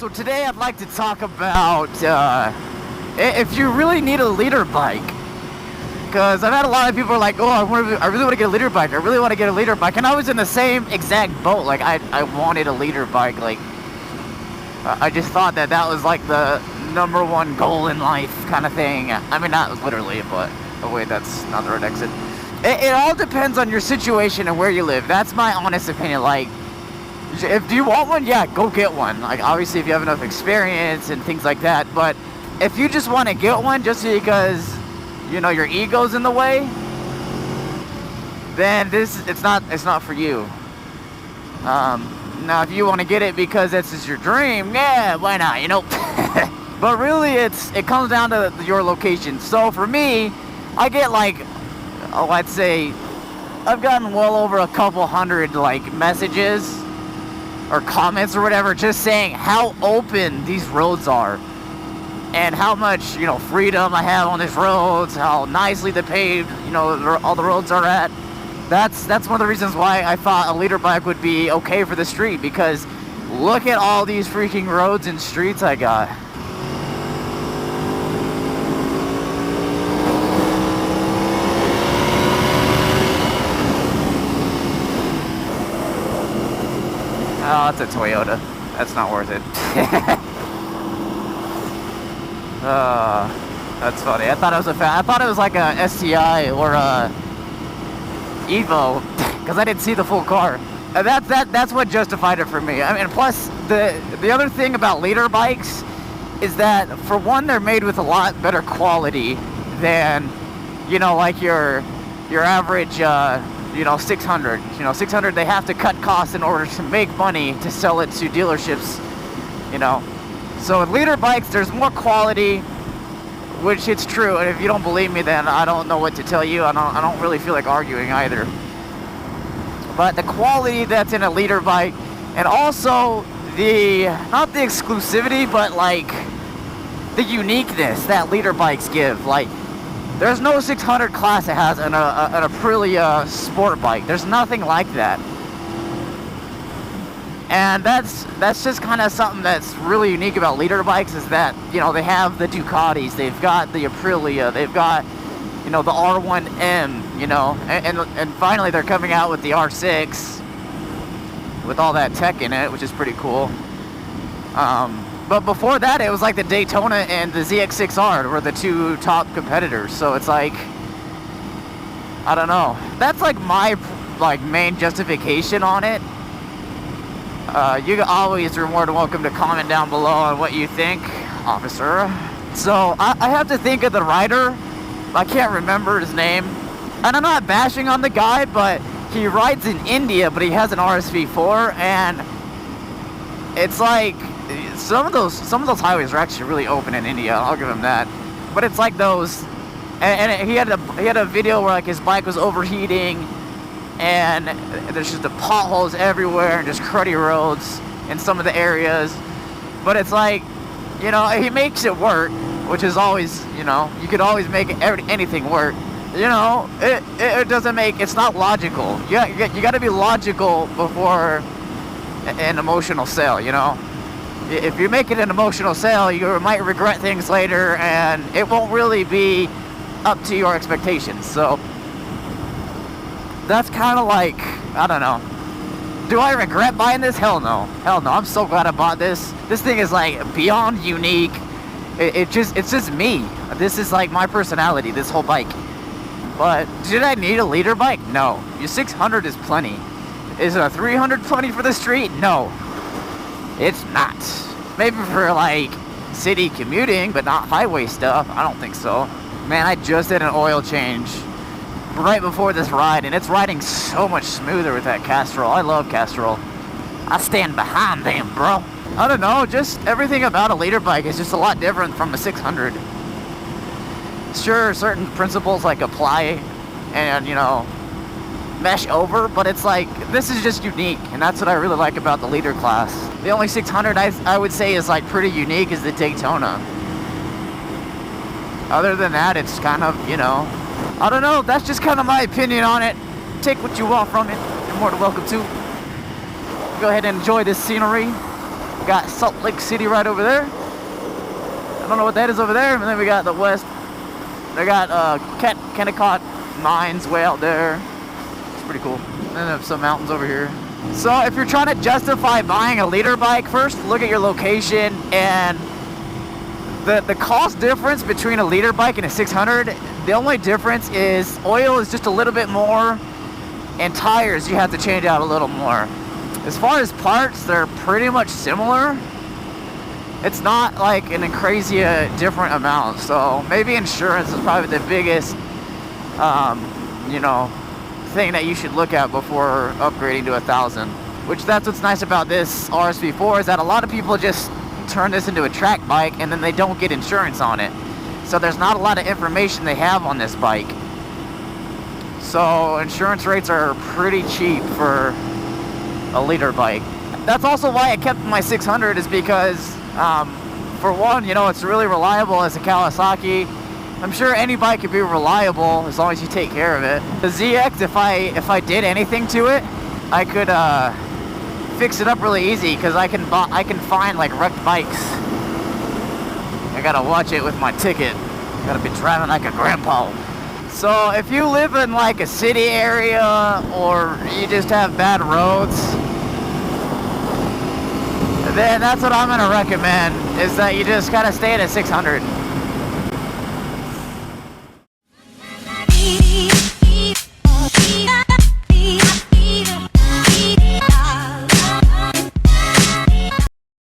So today I'd like to talk about if you really need a leader bike. Because I've had a lot of people are like, oh, I really want to get a leader bike. I really want to get a leader bike. And I was in the same exact boat. Like, I wanted a leader bike. Like, I just thought that was like the #1 goal in life kind of thing. I mean, not literally, but oh wait, that's not the right exit. It all depends on your situation and where you live. That's my honest opinion. Like, if you want one, yeah, go get one. Like, obviously, if you have enough experience and things like that. But if you just want to get one just because, you know, your ego's in the way, then it's not for you. Now if you want to get it because this is your dream, yeah, why not, you know? But really it comes down to your location. So for me, I get like, I'd say I've gotten well over a couple hundred like messages or comments or whatever just saying how open these roads are. And how much, you know, freedom I have on these roads, how nicely they're paved, you know, all the roads are at. That's one of the reasons why I thought a leader bike would be okay for the street, because look at all these freaking roads and streets I got. Oh, that's a Toyota. That's not worth it. That's funny. I thought it was like a STI or a Evo, because I didn't see the full car. That's what justified it for me. I mean, plus the other thing about leader bikes is that, for one, they're made with a lot better quality than, you know, like your average, you know, 600. You know, 600, they have to cut costs in order to make money to sell it to dealerships, you know. So with leader bikes, there's more quality, which it's true. And if you don't believe me, then I don't know what to tell you. I don't really feel like arguing either. But the quality that's in a leader bike, and also not the exclusivity, but like the uniqueness that leader bikes give. Like, there's no 600 class that has an Aprilia sport bike. There's nothing like that. And that's just kind of something that's really unique about leader bikes, is that, you know, they have the Ducatis, they've got the Aprilia, they've got, you know, the R1M, you know, and finally they're coming out with the R6 with all that tech in it, which is pretty cool. But before that, it was like the Daytona and the ZX6R were the two top competitors. So it's like, I don't know. That's like my main justification on it. You always are more than welcome to comment down below on what you think, officer. So I have to think of the rider. I can't remember his name. And I'm not bashing on the guy, but he rides in India, but he has an RSV4, and it's like some of those highways are actually really open in India. I'll give him that. But it's like those, and he had a video where like his bike was overheating, and there's just the potholes everywhere and just cruddy roads in some of the areas. But it's like, you know, he makes it work, which is always, you know, you could always make anything work. You know, it doesn't make, it's not logical. You got to be logical before an emotional sale, you know. If you make it an emotional sale, you might regret things later, and it won't really be up to your expectations. So that's kind of like, I don't know. Do I regret buying this? Hell no. Hell no. I'm so glad I bought this. This thing is like beyond unique. It's just me. This is like my personality, this whole bike. But did I need a leader bike? No. Your 600 is plenty. Is a 300 plenty for the street? No. It's not. Maybe for like city commuting, but not highway stuff. I don't think so. Man, I just did an oil change right before this ride, and it's riding so much smoother with that Castrol. I love Castrol. I stand behind them, bro. I don't know, just everything about a leader bike is just a lot different from a 600. Sure, certain principles like apply and, you know, mesh over, but it's like, this is just unique, and that's what I really like about the leader class. The only 600 I would say is like pretty unique is the Daytona. Other than that, it's kind of, you know, I don't know, that's just kind of my opinion on it. Take what you want from it. You're more than welcome to. Go ahead and enjoy this scenery. We got Salt Lake City right over there. I don't know what that is over there. And then we got the west. They got Kennecott Mines way out there. It's pretty cool. And then there's some mountains over here. So if you're trying to justify buying a leader bike, first look at your location, and the cost difference between a leader bike and a 600, the only difference is oil is just a little bit more, and tires you have to change out a little more. As far as parts, they're pretty much similar. It's not like a crazy different amount. So maybe insurance is probably the biggest, you know, thing that you should look at before upgrading to 1,000. Which that's what's nice about this RSV4 is that a lot of people just turn this into a track bike and then they don't get insurance on it. So there's not a lot of information they have on this bike. So insurance rates are pretty cheap for a leader bike. That's also why I kept my 600, is because for one, you know, it's really reliable as a Kawasaki. I'm sure any bike could be reliable as long as you take care of it. The ZX, if I did anything to it, I could fix it up really easy, because I can find like wrecked bikes. I gotta watch it with my ticket. Gotta be driving like a grandpa. So if you live in like a city area, or you just have bad roads, then that's what I'm gonna recommend, is that you just gotta stay at a 600.